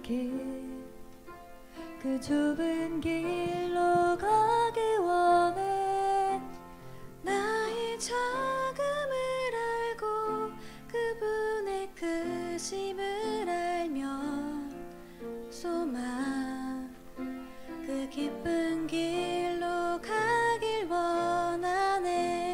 길, 그 좁은 길로 가기 원해. 나의 작음을 알고 그분의 크심을 알면 소망, 그 기쁜 길로 가길 원하네.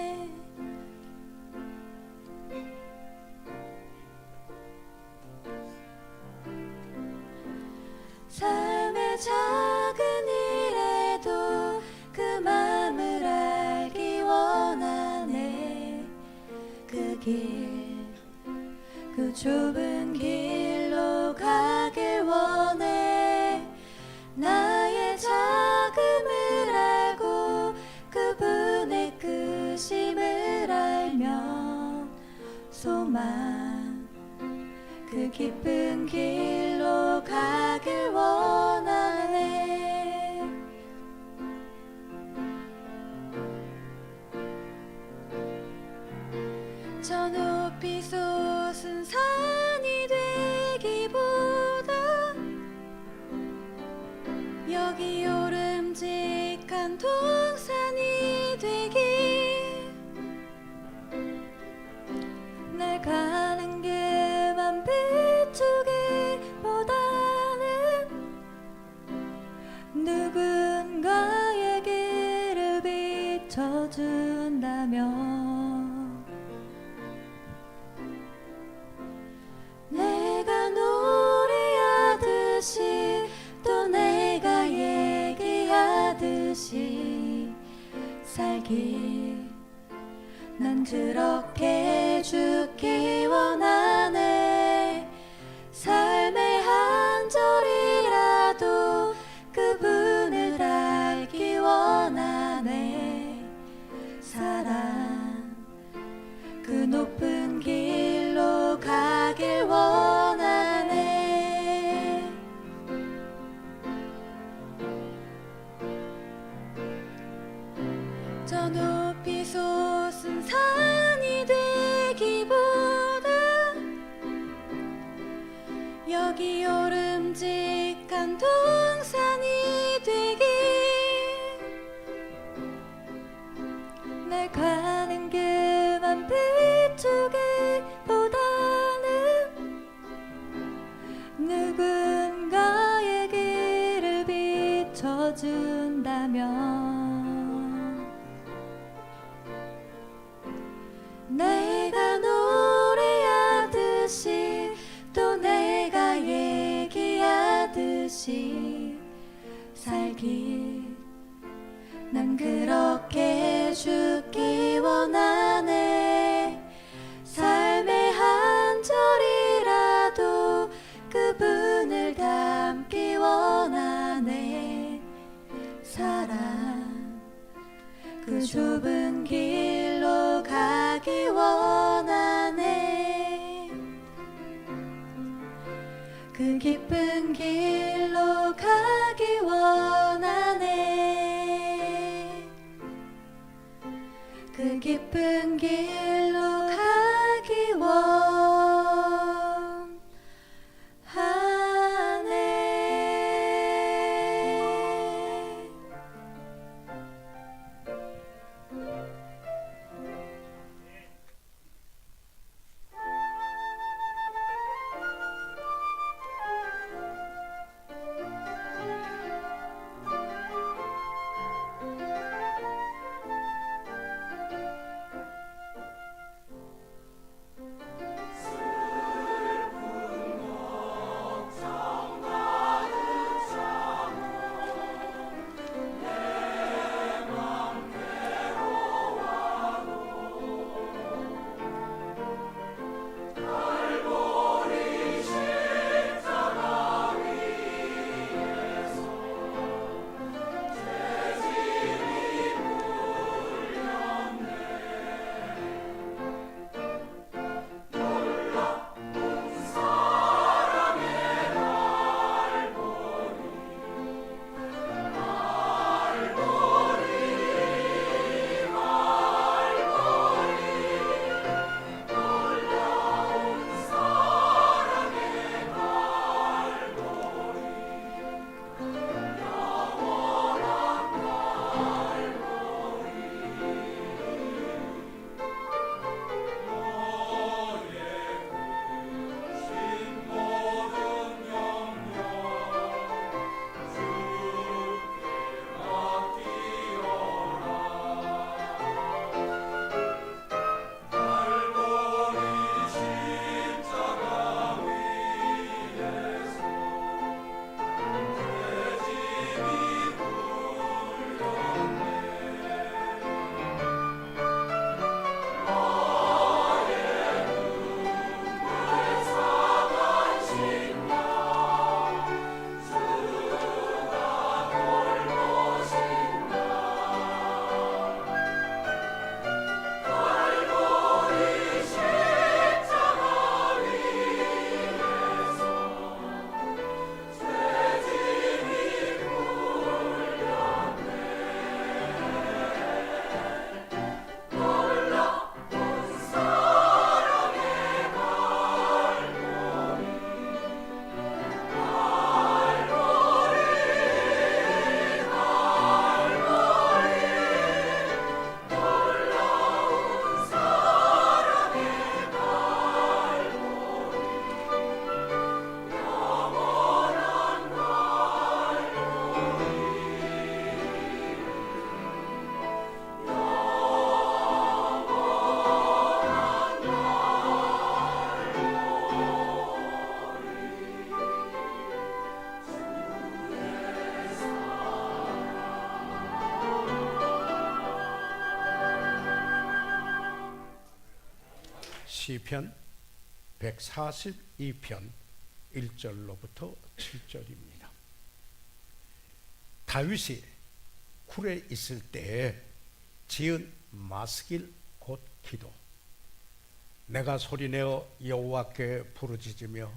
삶의 작은 일에도 그 마음을 알기 원하네. 그 길, 그 좁은 길로 가길 원해. 나의 작음을 알고 그분의 크심을 알면 소망, 그 기쁜 길로 가길 원하네. 저 높이 솟은 산이 되기보다 여기 오름직한 동산이 되길. 날 가는 길만 비추기보다는 누군가의 길을 비춰준다면 내가 노래하듯이 또 내가 얘기하듯이 살길, 난 그렇게 죽기 원하네. 삶의 한 절이라도 그분을 알기 원하네. 사랑, 그 높은 길로 가길 원하네. 저 높이 솟은 산이 되기보다 여기 오름직한 동산이 되길. 날 가는 길만 비추기보다는 누군가의 길을 비춰준다면 내가 노래하듯이 또 내가 얘기하듯이 살길, 난 그렇게 죽기 원하네. 삶의 한 절이라도 그분을 닮기 원하네. 사랑, 그 좁은 길로 가기 원하네. 그 기쁜 길로 가기 원하네. 그 기쁜 길로 가기 원하네. 시편 142편 1절로부터 7절입니다. 다윗이 굴에 있을 때에 지은 마스길 곧 기도. 내가 소리내어 여호와께 부르짖으며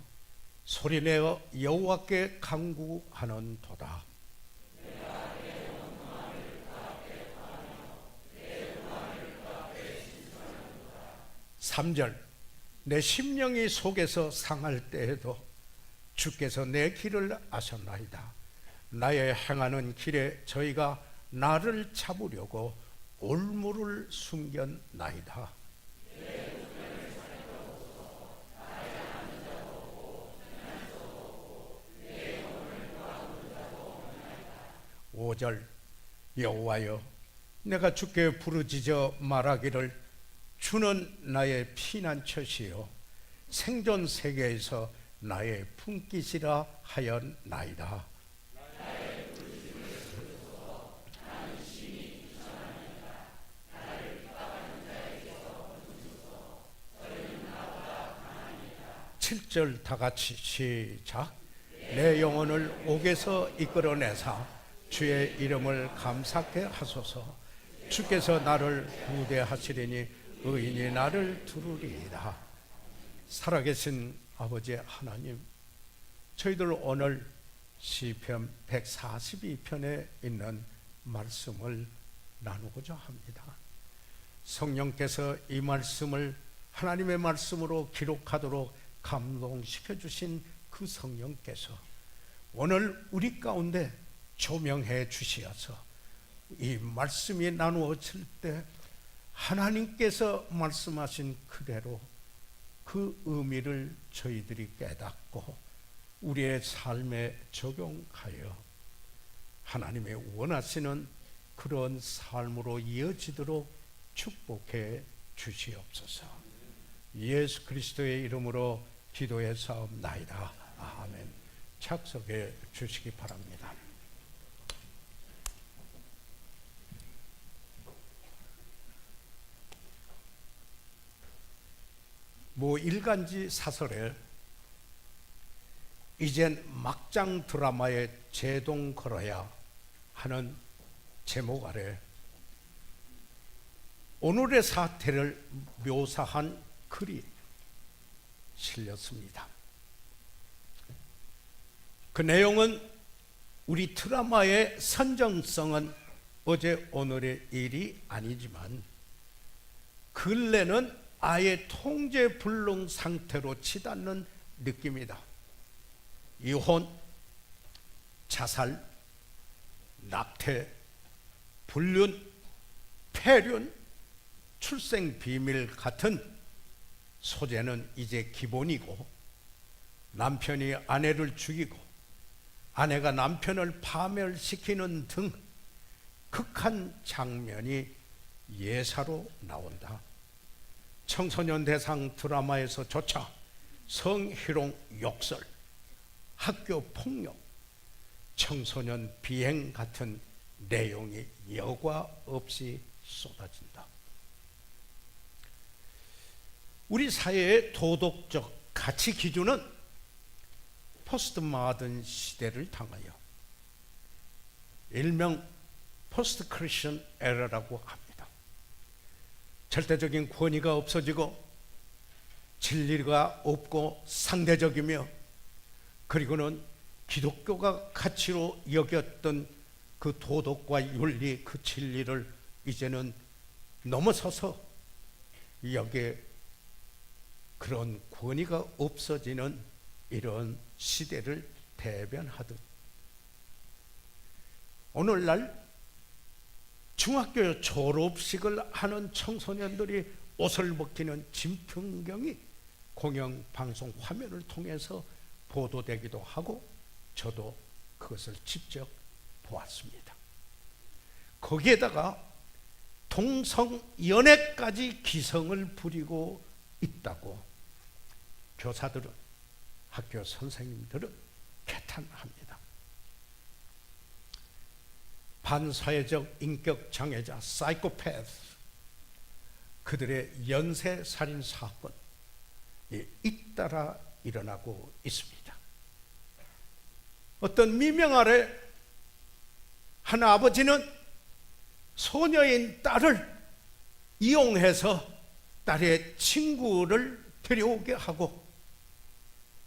소리내어 여호와께 간구하는도다. 3절 내 심령이 속에서 상할 때에도 주께서 내 길을 아셨나이다. 나의 행하는 길에 저희가 나를 잡으려고 올무를 숨겼나이다. 5절 여호와여 내가 주께 부르짖어 말하기를 주는 나의 피난처시요 생존 세계에서 나의 품깃이라 하였나이다. 칠절 다같이 시작. 내 영혼을 옥에서 이끌어내사 주의 이름을 감사케 하소서. 주께서 나를 구대하시리니 의인이 나를 두루리이다. 살아계신 아버지 하나님, 저희들 오늘 시편 142편에 있는 말씀을 나누고자 합니다. 성령께서 이 말씀을 하나님의 말씀으로 기록하도록 감동시켜 주신 그 성령께서 오늘 우리 가운데 조명해 주시어서 이 말씀이 나누어질 때 하나님께서 말씀하신 그대로 그 의미를 저희들이 깨닫고 우리의 삶에 적용하여 하나님의 원하시는 그런 삶으로 이어지도록 축복해 주시옵소서. 예수 그리스도의 이름으로 기도해 사옵나이다. 아멘. 착석해 주시기 바랍니다. 일간지 사설에 이젠 막장 드라마에 제동 걸어야 하는 제목 아래 오늘의 사태를 묘사한 글이 실렸습니다. 그 내용은 우리 드라마의 선정성은 어제 오늘의 일이 아니지만 근래는 아예 통제불능 상태로 치닫는 느낌이다. 이혼, 자살, 낙태, 불륜, 폐륜, 출생비밀 같은 소재는 이제 기본이고 남편이 아내를 죽이고 아내가 남편을 파멸시키는 등 극한 장면이 예사로 나온다. 청소년 대상 드라마에서조차 성희롱 욕설, 학교 폭력, 청소년 비행 같은 내용이 여과 없이 쏟아진다. 우리 사회의 도덕적 가치 기준은 포스트 마든 시대를 당하여 일명 포스트 크리스천 에러라고 합니다. 절대적인 권위가 없어지고 진리가 없고 상대적이며 그리고는 기독교가 가치로 여겼던 그 도덕과 윤리, 그 진리를 이제는 넘어서서 여기에 그런 권위가 없어지는 이런 시대를 대변하듯 오늘날 중학교 졸업식을 하는 청소년들이 옷을 벗기는 진풍경이 공영방송 화면을 통해서 보도되기도 하고 저도 그것을 직접 보았습니다. 거기에다가 동성연애까지 기성을 부리고 있다고 교사들은, 학교 선생님들은 개탄합니다. 반사회적 인격 장애자 사이코패스, 그들의 연쇄살인 사건, 잇따라 일어나고 있습니다. 어떤 미명 아래 한 아버지는 소녀인 딸을 이용해서 딸의 친구를 데려오게 하고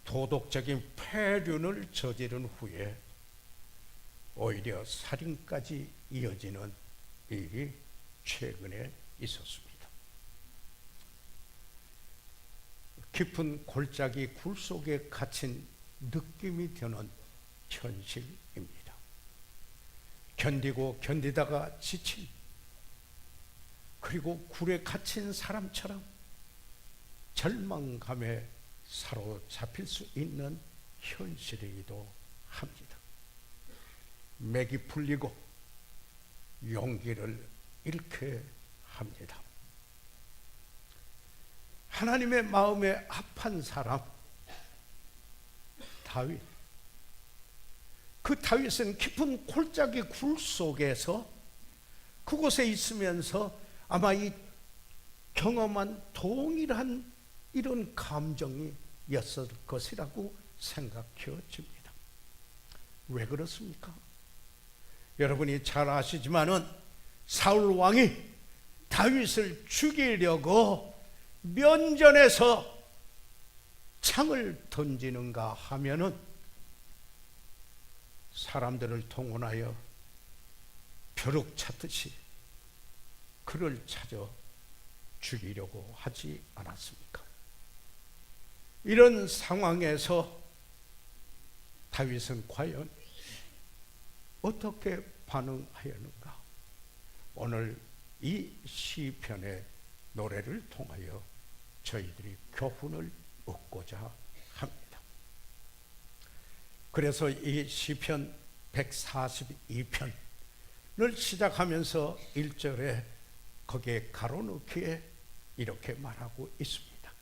도덕적인 폐륜을 저지른 후에 오히려 살인까지 이어지는 일이 최근에 있었습니다. 깊은 골짜기 굴 속에 갇힌 느낌이 드는 현실입니다. 견디고 견디다가 지친, 그리고 굴에 갇힌 사람처럼 절망감에 사로잡힐 수 있는 현실이기도 합니다. 맥이 풀리고 용기를 잃게 합니다. 하나님의 마음에 합한 사람 다윗. 그 다윗은 깊은 골짜기 굴 속에서 그곳에 있으면서 아마 이 경험한 동일한 이런 감정이었을 것이라고 생각해집니다. 왜 그렇습니까? 여러분이 잘 아시지만은 사울 왕이 다윗을 죽이려고 면전에서 창을 던지는가 하면은 사람들을 동원하여 벼룩 찾듯이 그를 찾아 죽이려고 하지 않았습니까? 이런 상황에서 다윗은 과연 어떻게 반응하였는가? 오늘 이 시편의 노래를 통하여 저희들이 교훈을 얻고자 합니다. 그래서 이 시편 142편을 시작하면서 1절에 거기에 가로넣기에 이렇게 말하고 있습니다.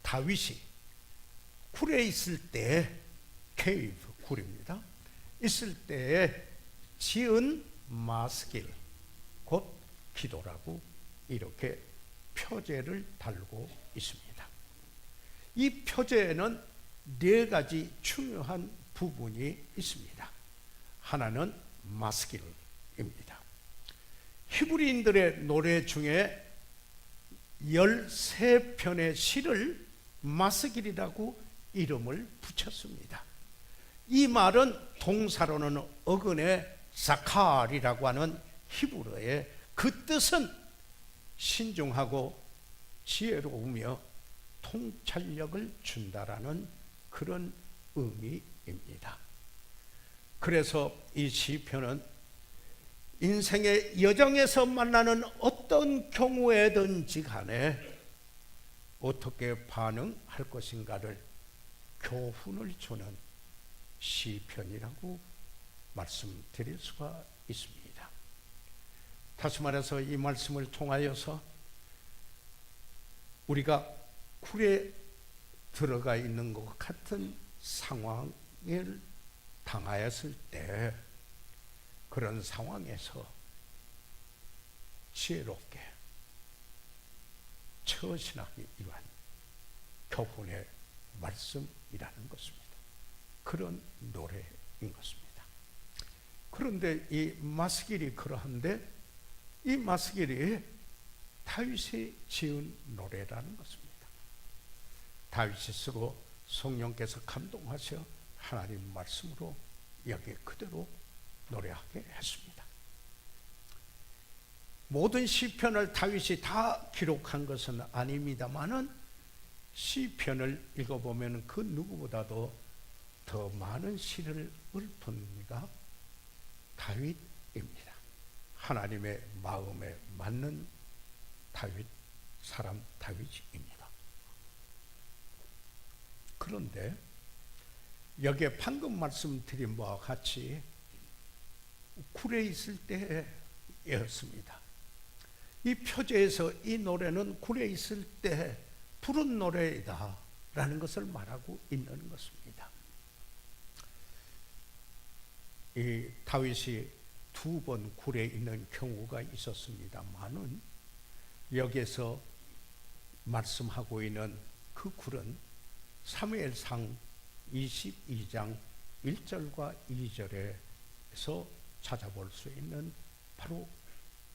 다윗이 굴에 있을 때, 케이브 굴입니다. 있을 때에 지은 마스길, 곧 기도라고 이렇게 표제를 달고 있습니다. 이 표제에는 네 가지 중요한 부분이 있습니다. 하나는 마스길입니다. 히브리인들의 노래 중에 13편의 시를 마스길이라고 이름을 붙였습니다. 이 말은 동사로는 어근의 사칼이라고 하는 히브리어의 그 뜻은 신중하고 지혜로우며 통찰력을 준다라는 그런 의미입니다. 그래서 이 시편은 인생의 여정에서 만나는 어떤 경우에든지 간에 어떻게 반응할 것인가를 교훈을 주는 시편이라고 말씀드릴 수가 있습니다. 다시 말해서 이 말씀을 통하여서 우리가 굴에 들어가 있는 것 같은 상황을 당하였을 때 그런 상황에서 지혜롭게 처신하기 위한 교훈의 말씀이라는 것입니다. 그런 노래인 것입니다. 그런데 이 마스길이 그러한데 이 마스길이 다윗이 지은 노래라는 것입니다. 다윗이 쓰고 성령께서 감동하셔 하나님 말씀으로 여기 그대로 노래하게 했습니다. 모든 시편을 다윗이 다 기록한 것은 아닙니다만은 시편을 읽어보면 그 누구보다도 더 많은 시를 읊은 이가 다윗입니다. 하나님의 마음에 맞는 다윗, 사람 다윗입니다. 그런데 여기에 방금 말씀드린 바와 같이 굴에 있을 때였습니다. 이 표제에서 이 노래는 굴에 있을 때 부른 노래이다 라는 것을 말하고 있는 것입니다. 이 다윗이 2번 굴에 있는 경우가 있었습니다만은 여기에서 말씀하고 있는 그 굴은 사무엘상 22장 1절과 2절에서 찾아볼 수 있는 바로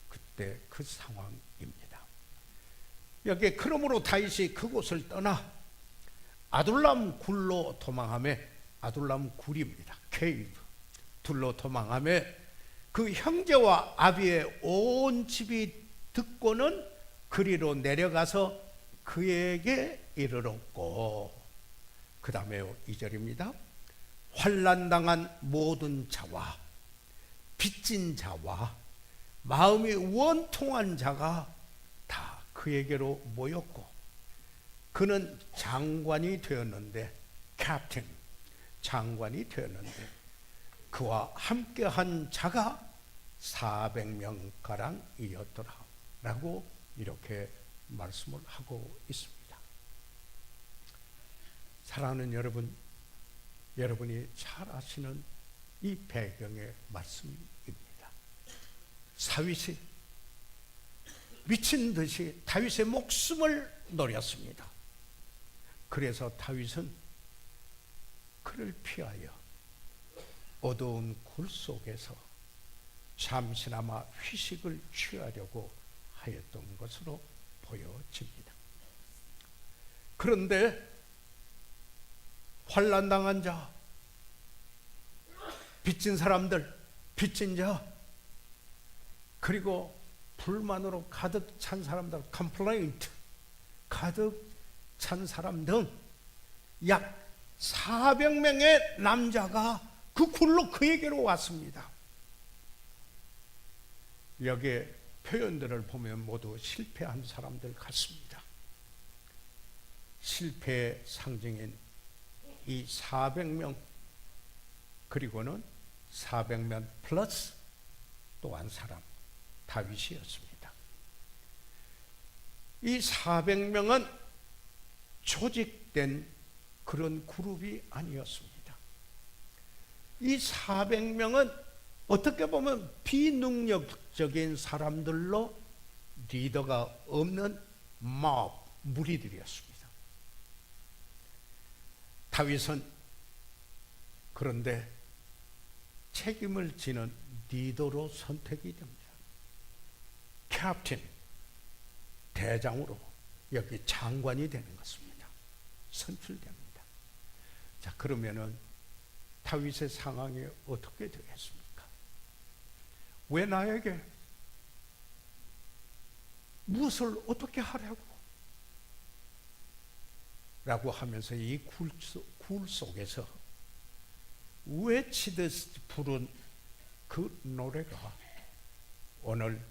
그때 그 상황입니다. 여기에 그러므로 다윗이 그곳을 떠나 아둘람 굴로 도망하며, 아둘람 굴입니다. 케이브 둘로 도망하며 그 형제와 아비의 온 집이 듣고는 그리로 내려가서 그에게 이르렀고, 그 다음에 2절입니다. 환난당한 모든 자와 빚진 자와 마음이 원통한 자가 다 그에게로 모였고, 그는 장관이 되었는데, 캡틴 장관이 되었는데 그와 함께한 자가 400명가량이었더라 라고 이렇게 말씀을 하고 있습니다. 사랑하는 여러분, 여러분이 잘 아시는 이 배경의 말씀입니다. 사윗이 미친 듯이 다윗의 목숨을 노렸습니다. 그래서 다윗은 그를 피하여 어두운 굴 속에서 잠시나마 휴식을 취하려고 하였던 것으로 보여집니다. 그런데 환난당한 자, 빚진 사람들, 빚진 자, 그리고 불만으로 가득 찬 사람들, 컴플레인트 가득 찬 사람 등 약 400명의 남자가 그 굴로 그에게로 왔습니다. 여기에 표현들을 보면 모두 실패한 사람들 같습니다. 실패의 상징인 이 400명, 그리고는 400명 플러스 또 한 사람, 다윗이었습니다. 이 400명은 조직된 그런 그룹이 아니었습니다. 이 400명은 어떻게 보면 비능력적인 사람들로 리더가 없는 무리들이었습니다. 다윗은 그런데 책임을 지는 리더로 선택이 됩니다. 캡틴, 대장으로 여기 장관이 되는 것입니다. 선출됩니다. 자, 그러면은 다윗의 상황이 어떻게 되겠습니까? 왜 나에게 무엇을 어떻게 하라고? 라고 하면서 이 굴 속에서 외치듯 부른 그 노래가 오늘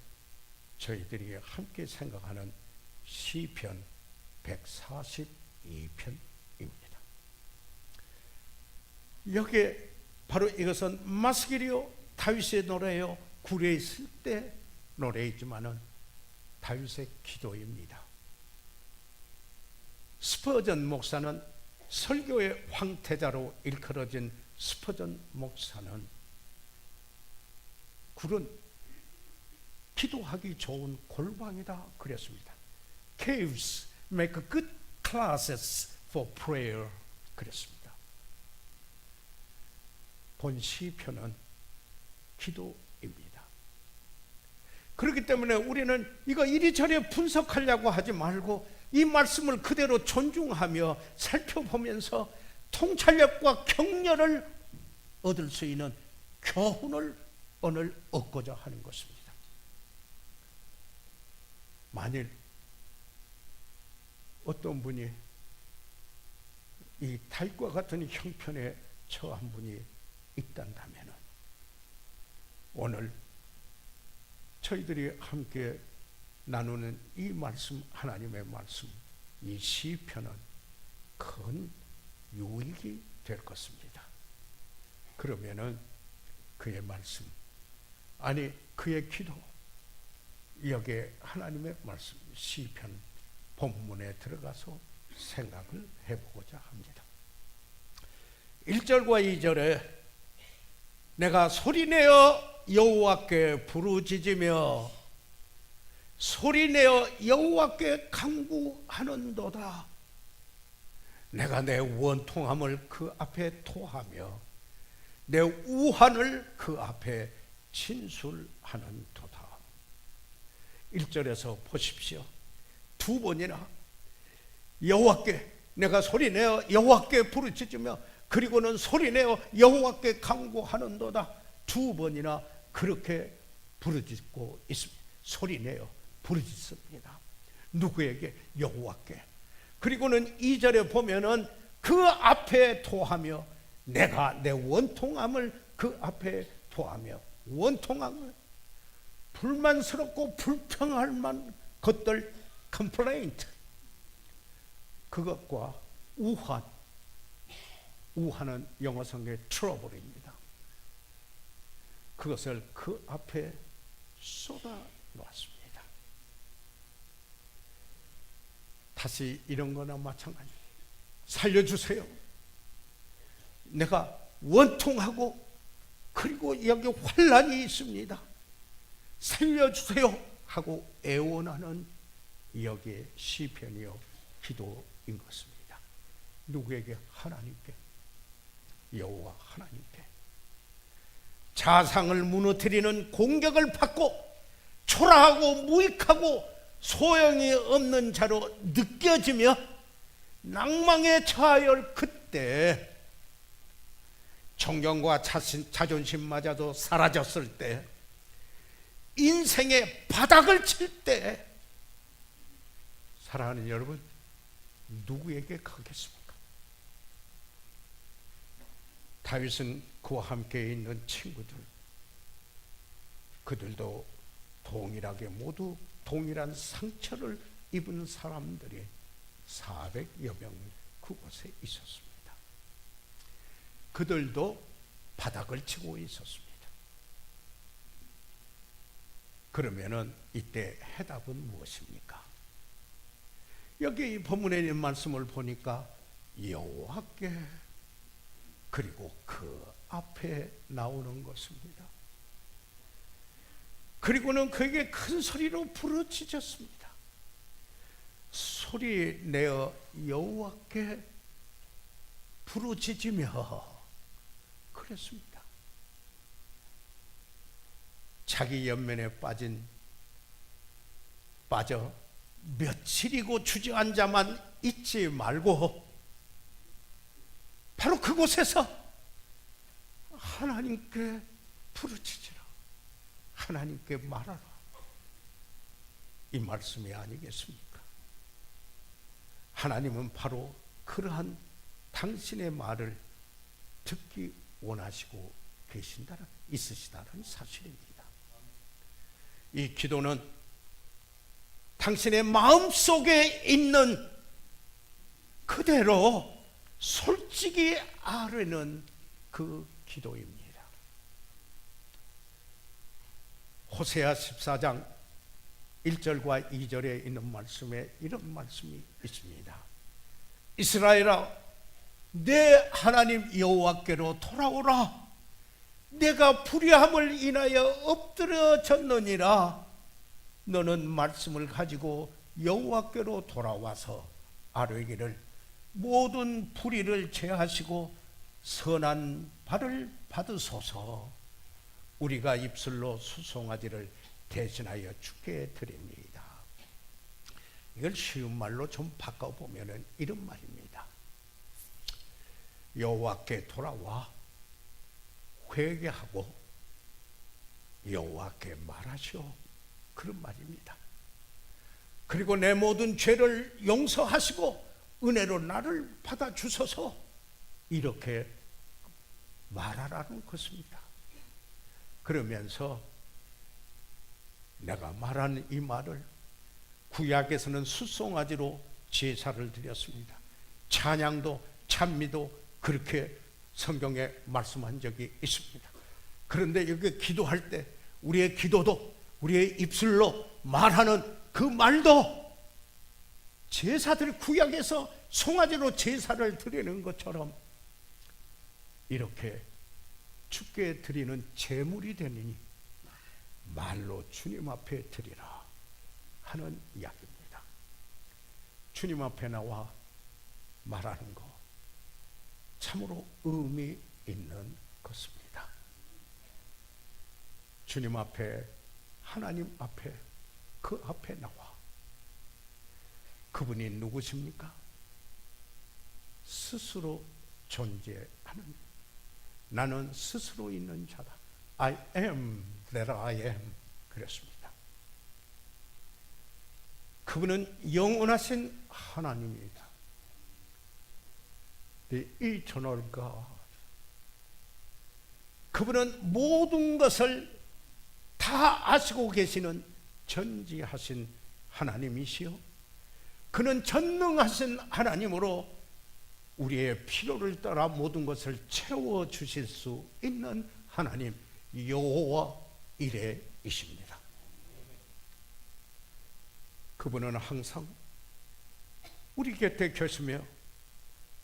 저희들이 함께 생각하는 시편 142편입니다. 여기에 바로 이것은 마스기리오, 다윗의 노래요. 굴에 있을 때 노래이지만은 다윗의 기도입니다. 스퍼전 목사는, 설교의 황태자로 일컬어진 스퍼전 목사는 굴은 기도하기 좋은 골방이다 그랬습니다. Caves make good classes for prayer 그랬습니다. 본 시편은 기도입니다. 그렇기 때문에 우리는 이거 이리저리 분석하려고 하지 말고 이 말씀을 그대로 존중하며 살펴보면서 통찰력과 격려를 얻을 수 있는 교훈을 오늘 얻고자 하는 것입니다. 만일 어떤 분이 이 다윗과 같은 형편에 처한 분이 있단다면 오늘 저희들이 함께 나누는 이 말씀, 하나님의 말씀, 이 시편은 큰 유익이 될 것입니다. 그러면은 그의 말씀, 아니 그의 기도, 여기에 하나님의 말씀, 시편 본문에 들어가서 생각을 해보고자 합니다. 1절과 2절에 내가 소리내어 여호와께 부르짖으며 소리내어 여호와께 간구하는도다. 내가 내 원통함을 그 앞에 토하며 내 우한을 그 앞에 진술하는 도다. 1절에서 보십시오. 두 번이나 여호와께 내가 소리내어 여호와께 부르짖으며 그리고는 소리내어 여호와께 간구하는도다. 두 번이나 그렇게 부르짖고 있습니다. 소리내어 부르짖습니다. 누구에게? 여호와께. 그리고는 2절에 보면은 그 앞에 토하며 내가 내 원통함을 그 앞에 토하며, 원통함을 불만스럽고 불평할 만한 것들, complaint, 그것과 우한, 우한은 영어 성경의 trouble입니다. 그것을 그 앞에 쏟아 놓았습니다. 다시 이런 거나 마찬가지. 살려주세요. 내가 원통하고 그리고 여기 환난이 있습니다. 살려주세요 하고 애원하는 여기에 시편이요 기도인 것입니다. 누구에게? 하나님께, 여호와 하나님께. 자상을 무너뜨리는 공격을 받고 초라하고 무익하고 소용이 없는 자로 느껴지며 낭망에 처하여 그때, 존경과 자존심마저도 사라졌을 때, 인생의 바닥을 칠 때, 사랑하는 여러분, 누구에게 가겠습니까? 다윗은 그와 함께 있는 친구들, 그들도 동일하게 모두 동일한 상처를 입은 사람들이 400여 명 그곳에 있었습니다. 그들도 바닥을 치고 있었습니다. 그러면은 이때 해답은 무엇입니까? 여기 이 본문에 있는 말씀을 보니까 여호와께, 그리고 그 앞에 나오는 것입니다. 그리고는 그에게 큰 소리로 부르짖었습니다. 소리 내어 여호와께 부르짖으며 그랬습니다. 자기 연면에 빠져 며칠이고 주저앉아만 있지 말고 바로 그곳에서 하나님께 부르짖으라, 하나님께 말하라, 이 말씀이 아니겠습니까? 하나님은 바로 그러한 당신의 말을 듣기 원하시고 있으시다는 사실입니다. 이 기도는 당신의 마음속에 있는 그대로 솔직히 아뢰는 그 기도입니다. 호세아 14장 1절과 2절에 있는 말씀에 이런 말씀이 있습니다. 이스라엘아, 내 하나님 여호와께로 돌아오라. 내가 불의함을 인하여 엎드려졌느니라. 너는 말씀을 가지고 여호와께로 돌아와서 아뢰기를 모든 불의를 제하시고 선한 발을 받으소서. 우리가 입술로 수송아지를 대신하여 주께 드립니다. 이걸 쉬운 말로 좀 바꿔보면 이런 말입니다. 여호와께 돌아와 회개하고 여호와께 말하시오, 그런 말입니다. 그리고 내 모든 죄를 용서하시고 은혜로 나를 받아주소서, 이렇게 말하라는 것입니다. 그러면서 내가 말하는 이 말을, 구약에서는 숫송아지로 제사를 드렸습니다. 찬양도 찬미도 그렇게 성경에 말씀한 적이 있습니다. 그런데 여기 기도할 때 우리의 기도도 우리의 입술로 말하는 그 말도 제사들, 구약에서 송아지로 제사를 드리는 것처럼 이렇게 주께 드리는 제물이 되느니 말로 주님 앞에 드리라 하는 이야기입니다. 주님 앞에 나와 말하는 것, 참으로 의미 있는 것입니다. 주님 앞에, 하나님 앞에, 그 앞에 나와 그분이 누구십니까? 스스로 존재하는, 나는 스스로 있는 자다. I am that I am. 그랬습니다. 그분은 영원하신 하나님입니다. The eternal God. 그분은 모든 것을 다 아시고 계시는 전지하신 하나님이시요, 그는 전능하신 하나님으로 우리의 필요를 따라 모든 것을 채워주실 수 있는 하나님, 여호와 이레이십니다. 그분은 항상 우리 곁에 계시며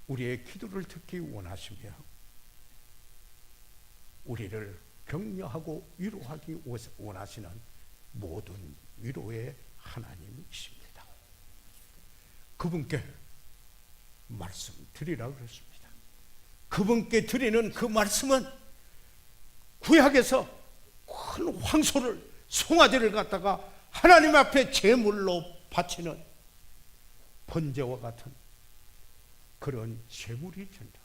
우리의 기도를 듣기 원하시며 우리를 격려하고 위로하기 원하시는 모든 위로의 하나님이십니다. 그분께 말씀드리라 그랬습니다. 그분께 드리는 그 말씀은 구약에서 큰 황소를, 송아지를 갖다가 하나님 앞에 제물로 바치는 번제와 같은 그런 제물이 된다.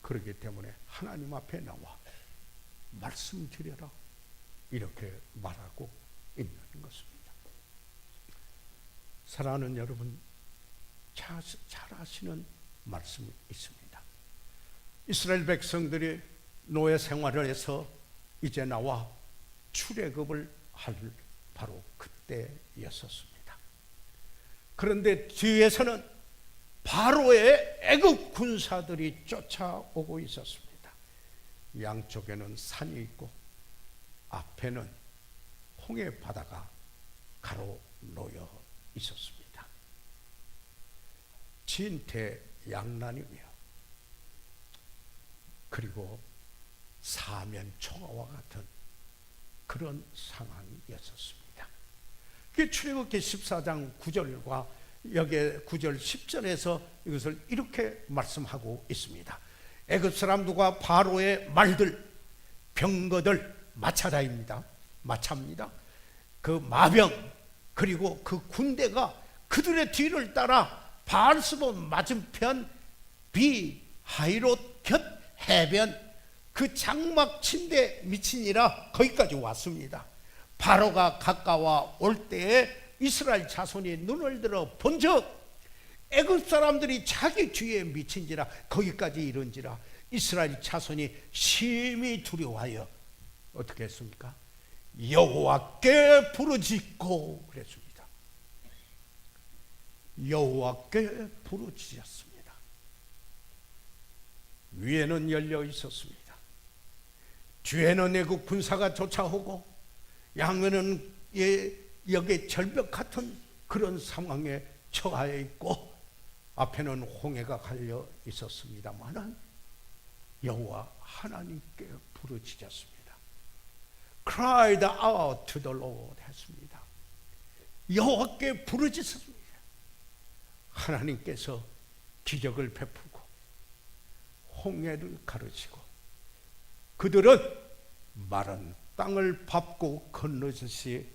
그렇기 때문에 하나님 앞에 나와 말씀드려라, 이렇게 말하고 있는 것입니다. 사랑하는 여러분, 잘 아시는 말씀이 있습니다. 이스라엘 백성들이 노예 생활을 해서 이제 나와 출애굽을 할 바로 그때였었습니다. 그런데 뒤에서는 바로의 애굽 군사들이 쫓아오고 있었습니다. 양쪽에는 산이 있고 앞에는 홍해 바다가 가로놓여 있었습니다. 진퇴양난이며 그리고 사면초가와 같은 그런 상황이었습니다. 그 출애굽기 14장 9절과 여기 9절 10절에서 이것을 이렇게 말씀하고 있습니다. 애굽 사람들과 바로의 말들, 병거들, 마차다입니다. 마차입니다. 그 마병 그리고 그 군대가 그들의 뒤를 따라 바알스본 맞은편 비하이롯 곁 해변 그 장막 침대 미친이라 거기까지 왔습니다. 바로가 가까워 올 때에 이스라엘 자손이 눈을 들어 본즉 애굽 사람들이 자기 뒤에 미친지라 거기까지 이른지라 이스라엘 자손이 심히 두려워하여 어떻게 했습니까? 여호와께 부르짖고 그랬습니다. 여호와께 부르짖었습니다. 위에는 열려 있었습니다. 뒤에는 애국 군사가 쫓아오고 양면은 여기 절벽 같은 그런 상황에 처하여 있고 앞에는 홍해가 갈려 있었습니다만은 여호와 하나님께 부르짖었습니다. Cried out to the Lord 했습니다. 여호와께 부르짖었습니다. 하나님께서 기적을 베푸고 홍해를 가르치고 그들은 마른 땅을 밟고 건너듯이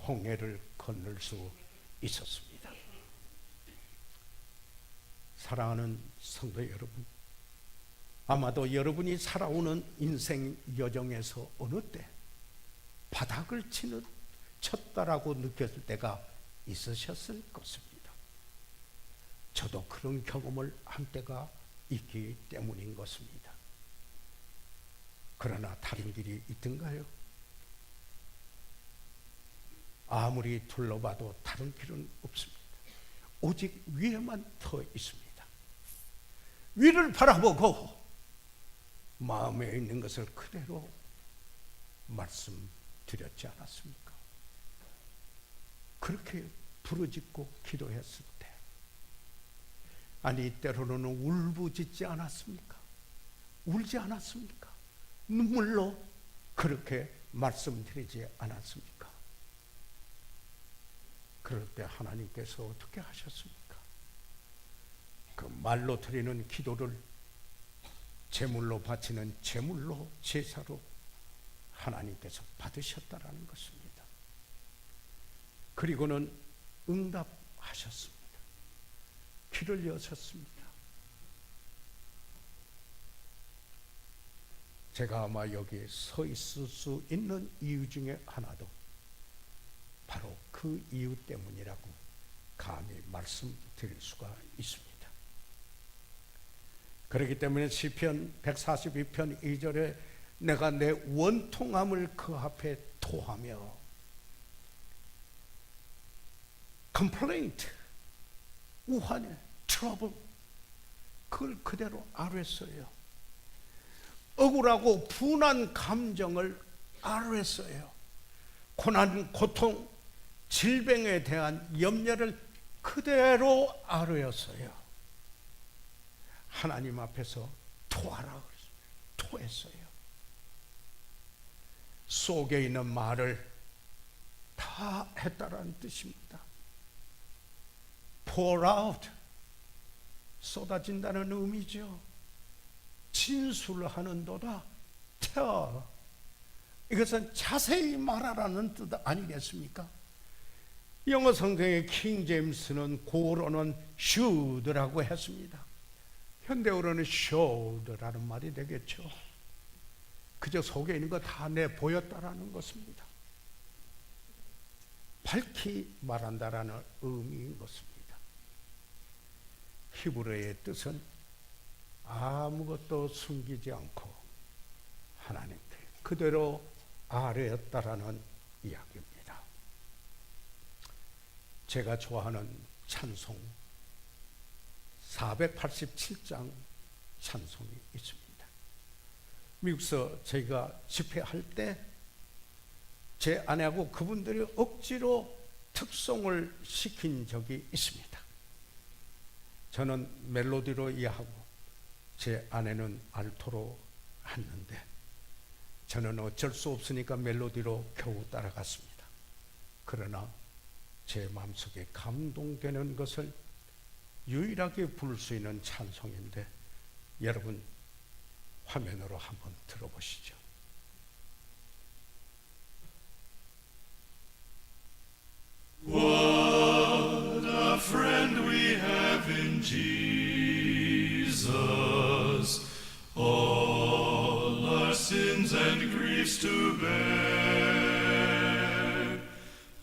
홍해를 건널 수 있었습니다. 사랑하는 성도 여러분, 아마도 여러분이 살아오는 인생 여정에서 어느 때 바닥을 쳤다라고 느꼈을 때가 있으셨을 것입니다. 저도 그런 경험을 한 때가 있기 때문인 것입니다. 그러나 다른 길이 있던가요? 아무리 둘러봐도 다른 길은 없습니다. 오직 위에만 더 있습니다. 위를 바라보고 마음에 있는 것을 그대로 말씀드렸지 않았습니까? 그렇게 부르짖고 기도했을 때 아니 때로는 울부짖지 않았습니까? 울지 않았습니까? 눈물로 그렇게 말씀드리지 않았습니까? 그럴 때 하나님께서 어떻게 하셨습니까? 그 말로 드리는 기도를 제물로 바치는 제물로 제사로 하나님께서 받으셨다라는 것입니다. 그리고는 응답하셨습니다. 귀를 여셨습니다. 제가 아마 여기에 서 있을 수 있는 이유 중에 하나도 바로 그 이유 때문이라고 감히 말씀드릴 수가 있습니다. 그렇기 때문에 시편 142편 2절에 내가 내 원통함을 그 앞에 토하며 complaint, 우환, trouble 그걸 그대로 아뢰었어요. 억울하고 분한 감정을 아뢰었어요. 고난, 고통, 질병에 대한 염려를 그대로 아뢰었어요. 하나님 앞에서 토하라 토했어요. 속에 있는 말을 다 했다라는 뜻입니다. pour out, 쏟아진다는 의미죠. 진술하는도다. tell, 이것은 자세히 말하라는 뜻 아니겠습니까? 영어 성경의 킹 제임스는 고어로는 should라고 했습니다. 현대어로는 showed라는 말이 되겠죠. 그저 속에 있는 거 다 내보였다라는 것입니다. 밝히 말한다라는 의미인 것입니다. 히브리어의 뜻은 아무것도 숨기지 않고 하나님께 그대로 아뢰었다라는 이야기입니다. 제가 좋아하는 찬송 487장 찬송이 있습니다. 미국서 저희가 집회할 때 제 아내하고 그분들이 억지로 특송을 시킨 적이 있습니다. 저는 멜로디로 이해하고 제 아내는 알토로 했는데 저는 어쩔 수 없으니까 멜로디로 겨우 따라갔습니다. 그러나 제 마음속에 감동되는 것을 유일하게 부를 수 있는 찬송인데 여러분 화면으로 한번 들어보시죠. What a friend we have in Jesus, all our sins and griefs to bear.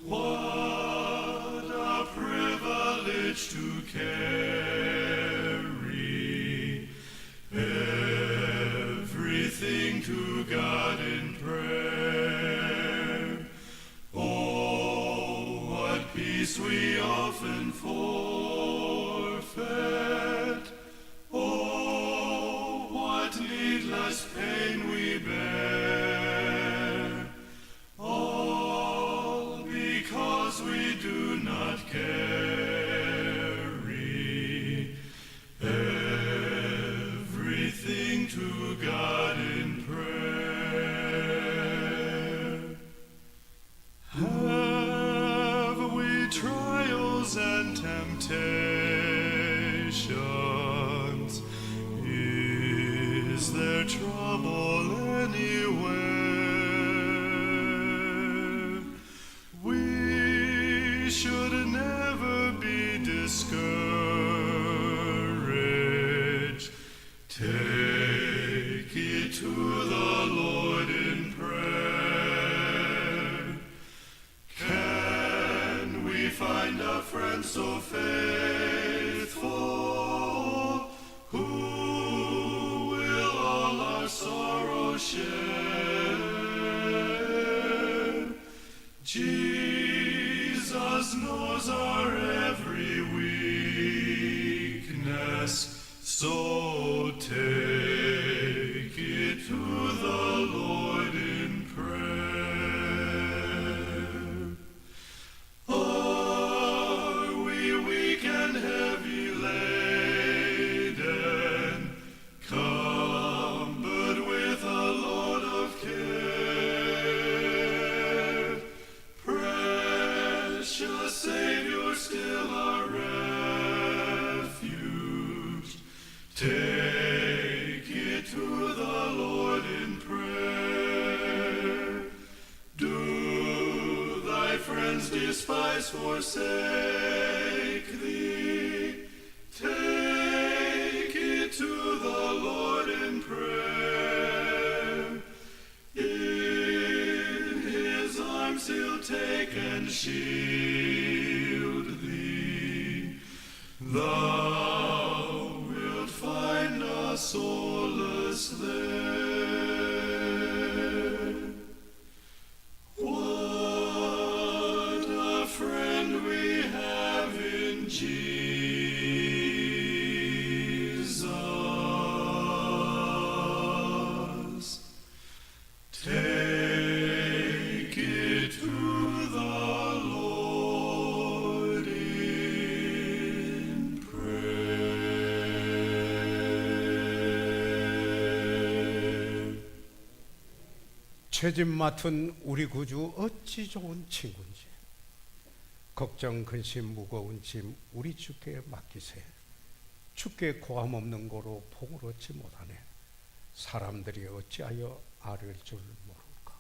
What a privilege to carry everything to God in prayer. Oh, what peace we often forfeit. Oh, what needless pain we bear. All because we do not carry everything to God in prayer. Have we trials and temptations? Is there trouble anywhere? We should never be discouraged. Take it to the Lord in prayer. Can we find a friend so faithful, who will all our sorrow share? Jesus knows our every weakness, so take it to the Lord in prayer. Are we weak and heavy laden? Come, but with a load of care. Precious Savior, still our refuge. Take friends despise, forsake thee. Take it to the Lord in prayer. In his arms he'll take and shield thee. Thou wilt find a solace there. What a friend we have in Jesus. Take it to the Lord in prayer. 죄짐 맡은 우리 구주 어찌 좋은 친구인지. 걱정 근심 무거운 짐 우리 주께 맡기세. 주께 고함 없는 고로 복을 얻지 못하네. 사람들이 어찌하여 아를 줄 모를까.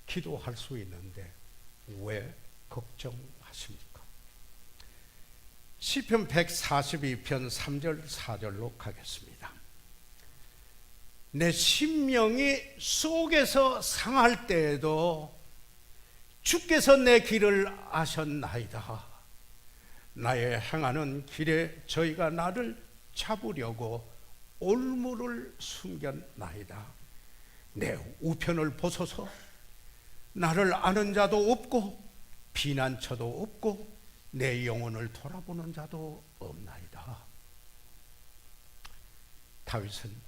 기도할 수 있는데 왜 걱정하십니까? 시편 142편 3절 4절로 가겠습니다. 내 심령이 속에서 상할 때에도 주께서 내 길을 아셨나이다. 나의 행하는 길에 저희가 나를 잡으려고 올무를 숨겼나이다. 내 우편을 보소서. 나를 아는 자도 없고 비난처도 없고 내 영혼을 돌아보는 자도 없나이다. 다윗은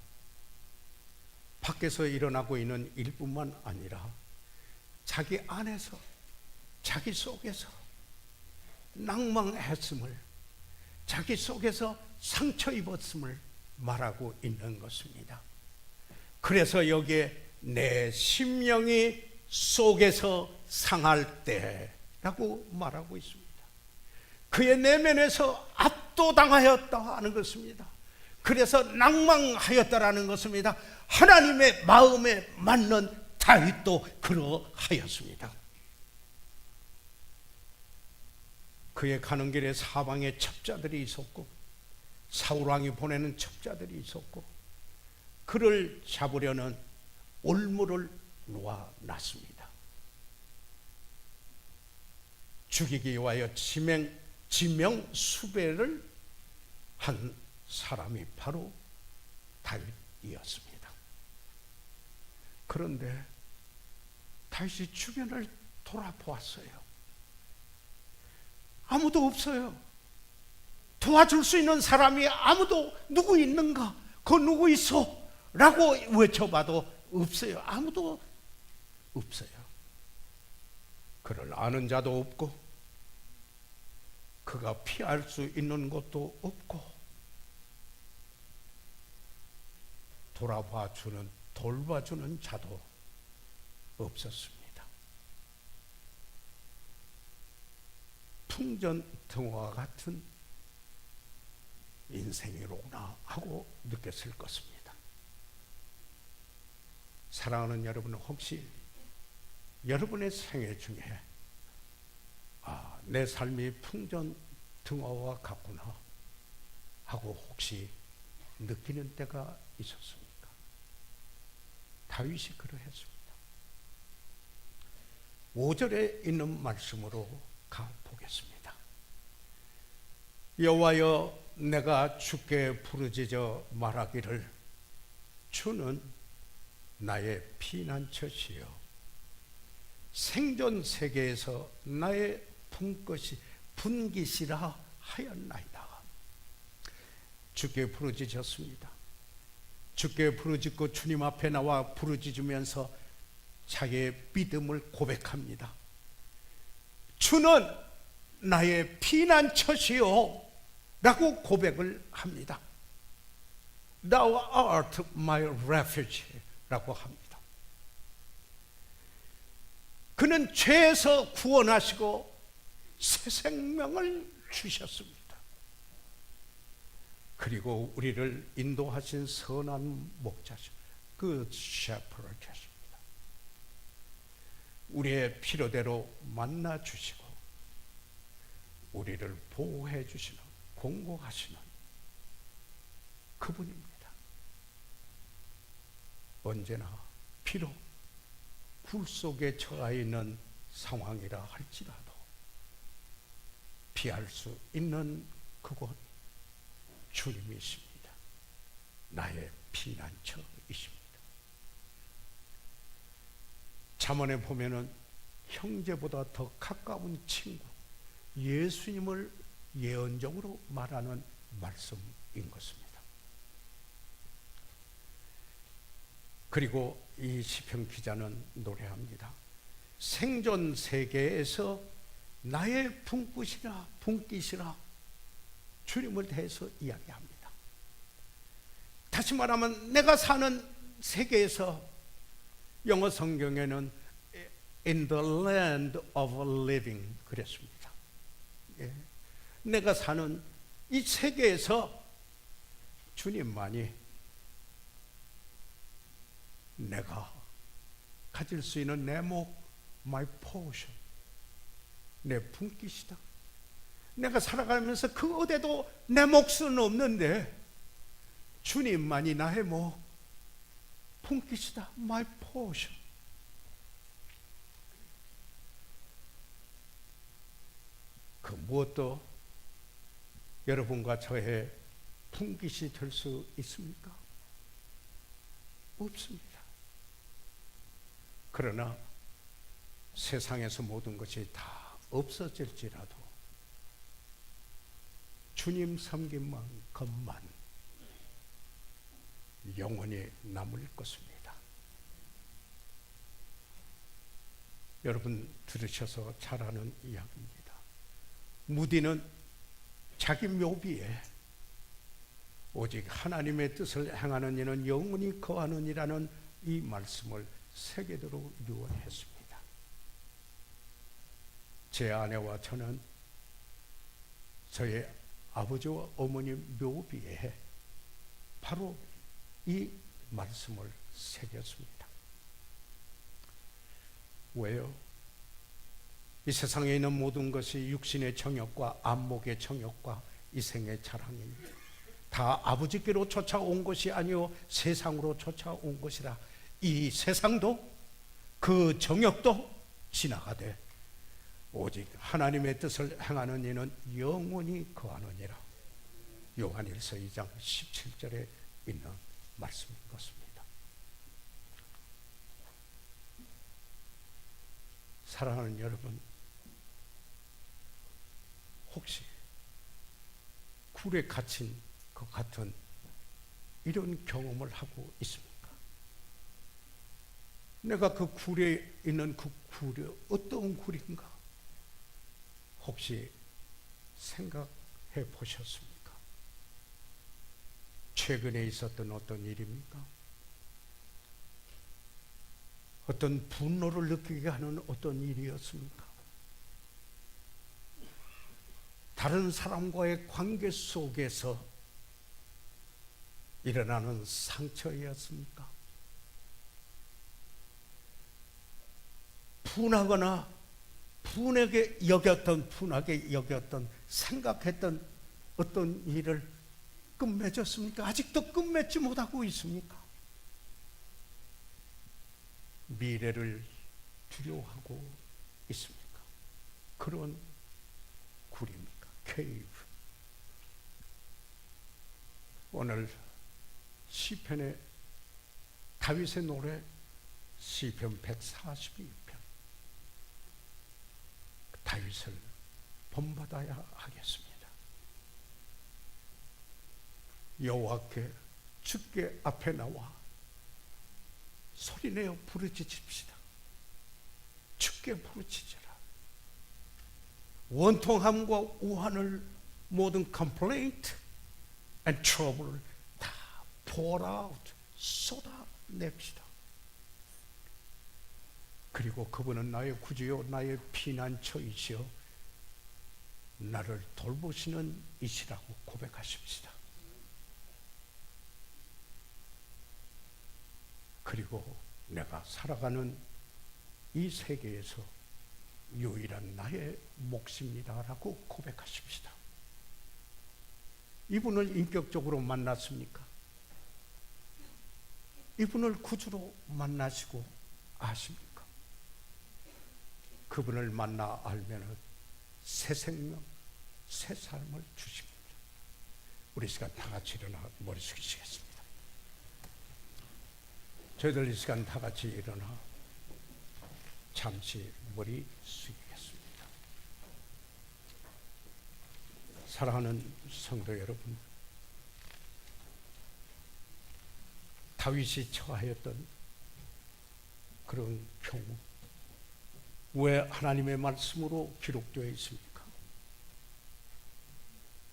밖에서 일어나고 있는 일뿐만 아니라 자기 안에서 자기 속에서 낭망했음을, 자기 속에서 상처 입었음을 말하고 있는 것입니다. 그래서 여기에 내 심령이 속에서 상할 때라고 말하고 있습니다. 그의 내면에서 압도당하였다 하는 것입니다. 그래서 낭망하였다라는 것입니다. 하나님의 마음에 맞는 다윗도 그러하였습니다. 그의 가는 길에 사방에 첩자들이 있었고 사울왕이 보내는 첩자들이 있었고 그를 잡으려는 올무를 놓아놨습니다. 죽이기 위하여 지명수배를 한 사람이 바로 다윗이었습니다. 그런데 다윗이 주변을 돌아보았어요. 아무도 없어요. 도와줄 수 있는 사람이 아무도 누구 있는가? 그 누구 있어? 라고 외쳐봐도 없어요. 아무도 없어요. 그를 아는 자도 없고 그가 피할 수 있는 것도 없고 돌봐주는 자도 없었습니다. 풍전등화와 같은 인생이로구나 하고 느꼈을 것입니다. 사랑하는 여러분, 혹시 여러분의 생애 중에 내 삶이 풍전등화와 같구나 하고 혹시 느끼는 때가 있었습니까? 다윗이 그러했습니다. 5절에 있는 말씀으로 가보겠습니다. 여호와여, 내가 주께 부르짖어 말하기를 주는 나의 피난처시요 생존 세계에서 나의 분깃이라 하였나이다. 주께 부르짖었습니다. 주께 부르짖고 주님 앞에 나와 부르짖으면서 자기의 믿음을 고백합니다. 주는 나의 피난처시요 라고 고백을 합니다. Thou art my refuge 라고 합니다. 그는 죄에서 구원하시고 새 생명을 주셨습니다. 그리고 우리를 인도하신 선한 목자죠. Good Shepherd이십니다. 우리의 필요대로 만나 주시고 우리를 보호해 주시는, 공고하시는 그분입니다. 언제나 비록 굴 속에 처해 있는 상황이라 할지라도 피할 수 있는 그곳 주님이십니다. 나의 피난처이십니다. 잠언에 보면은 형제보다 더 가까운 친구, 예수님을 예언적으로 말하는 말씀인 것입니다. 그리고 이 시편 기자는 노래합니다. 생존 세계에서 나의 분깃이라 주님을 대해서 이야기합니다. 다시 말하면 내가 사는 세계에서, 영어 성경에는 in the land of living 그랬습니다. 예. 내가 사는 이 세계에서 주님만이 내가 가질 수 있는 내 목, my portion, 내 분깃이다. 내가 살아가면서 그 어디에도 내 몫은 없는데 주님만이 나의 목, 분깃이다, my portion. 그 무엇도 여러분과 저의 분깃이 될 수 있습니까? 없습니다. 그러나 세상에서 모든 것이 다 없어질지라도 주님 섬긴 것만 영원히 남을 것입니다. 여러분 들으셔서 잘 아는 이야기입니다. 무디는 자기 묘비에 오직 하나님의 뜻을 행하는 이는 영원히 거하느니라는 이 말씀을 새기도록 유언했습니다. 제 아내와 저는 저의 아버지와 어머니 묘비에 바로 이 말씀을 새겼습니다. 왜요? 이 세상에 있는 모든 것이 육신의 정욕과 안목의 정욕과 이생의 자랑입니다. 다 아버지께로 쫓아온 것이 아니요 세상으로 쫓아온 것이라. 이 세상도 그 정욕도 지나가되 오직 하나님의 뜻을 행하는 이는 영원히 거하느니라. 요한일서 2장 17절에 있는 말씀인 것입니다. 사랑하는 여러분, 혹시 굴에 갇힌 것 같은 이런 경험을 하고 있습니까? 내가 그 굴에 있는 그 굴이 어떤 굴인가? 혹시 생각해 보셨습니까? 최근에 있었던 어떤 일입니까? 어떤 분노를 느끼게 하는 어떤 일이었습니까? 다른 사람과의 관계 속에서 일어나는 상처였습니까? 분하게 여겼던 생각했던 어떤 일을 끝맺었습니까? 아직도 끝맺지 못하고 있습니까? 미래를 두려워하고 있습니까? 그런 굴입니까? 케이브. 오늘 시편의 다윗의 노래 시편 142편, 다윗을 본받아야 하겠습니다. 여호와께 주께 앞에 나와 소리내어 부르짖읍시다. 주께 부르짖으라. 원통함과 우한을, 모든 complaint and trouble을 다 pour out, 쏟아냅시다. 그리고 그분은 나의 구주요 나의 피난처이시여 나를 돌보시는 이시라고 고백하십시다. 그리고 내가 살아가는 이 세계에서 유일한 나의 몫입니다라고 고백하십시다. 이분을 인격적으로 만났습니까? 이분을 구주로 만나시고 아십니까? 그분을 만나 알면은 새 생명, 새 삶을 주십니다. 우리 시간 다 같이 일어나 머리 숙이시겠습니다. 저희들 이 시간 다 같이 일어나 잠시 머리 숙이겠습니다. 사랑하는 성도 여러분, 다윗이 처하였던 그런 경우 왜 하나님의 말씀으로 기록되어 있습니까?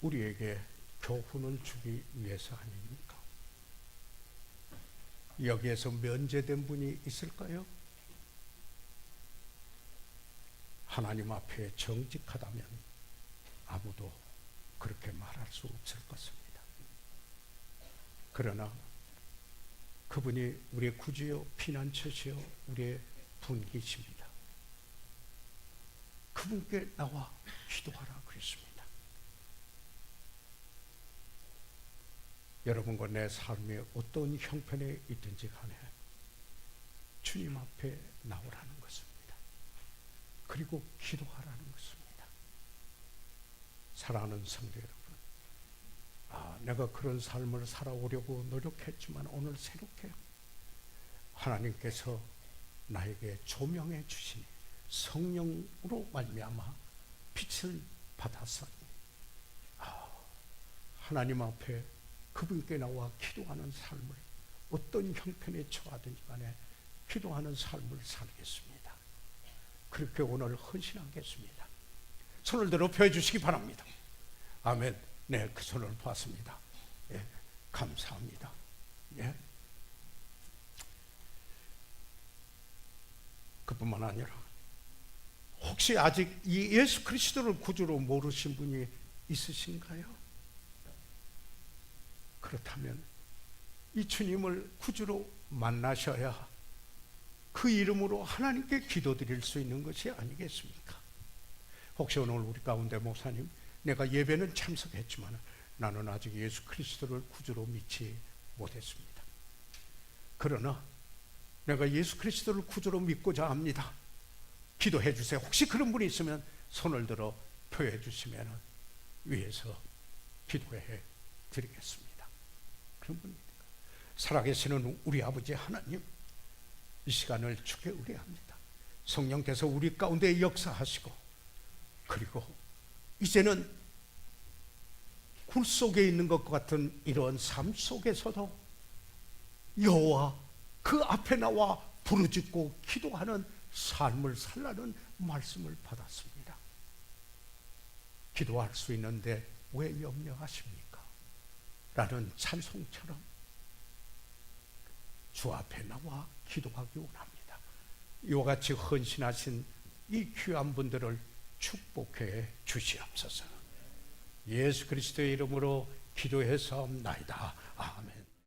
우리에게 교훈을 주기 위해서 아닙니까? 여기에서 면제된 분이 있을까요? 하나님 앞에 정직하다면 아무도 그렇게 말할 수 없을 것입니다. 그러나 그분이 우리의 구주요 피난처시요 우리의 분기십니다. 그분께 나와 기도하라 그랬습니다. 여러분과 내 삶이 어떤 형편에 있든지 간에 주님 앞에 나오라는 것입니다. 그리고 기도하라는 것입니다. 사랑하는 성도 여러분, 내가 그런 삶을 살아오려고 노력했지만 오늘 새롭게 하나님께서 나에게 조명해 주시니 성령으로 말미암아 빛을 받았으니 하나님 앞에 그분께 나와 기도하는 삶을 어떤 형편에 처하든지 간에 기도하는 삶을 살겠습니다. 그렇게 오늘 헌신하겠습니다. 손을 들어 펴 주시기 바랍니다. 아멘. 네, 그 손을 봤습니다. 예, 감사합니다. 예. 그뿐만 아니라 혹시 아직 이 예수 그리스도를 구주로 모르신 분이 있으신가요? 그렇다면 이 주님을 구주로 만나셔야 그 이름으로 하나님께 기도드릴 수 있는 것이 아니겠습니까? 혹시 오늘 우리 가운데 목사님, 내가 예배는 참석했지만 나는 아직 예수 그리스도를 구주로 믿지 못했습니다. 그러나 내가 예수 그리스도를 구주로 믿고자 합니다. 기도해 주세요. 혹시 그런 분이 있으면 손을 들어 표해 주시면 위에서 기도해 드리겠습니다. 그런 분입니다. 살아계시는 우리 아버지 하나님, 이 시간을 주께 의뢰합니다. 성령께서 우리 가운데 역사하시고, 그리고 이제는 굴 속에 있는 것 같은 이런 삶 속에서도 여호와 그 앞에 나와 부르짖고 기도하는 삶을 살라는 말씀을 받았습니다. 기도할 수 있는데 왜 염려하십니까? 라는 찬송처럼 주 앞에 나와 기도하기 원합니다. 이와 같이 헌신하신 이 귀한 분들을 축복해 주시옵소서. 예수 그리스도의 이름으로 기도해서옵나이다. 아멘.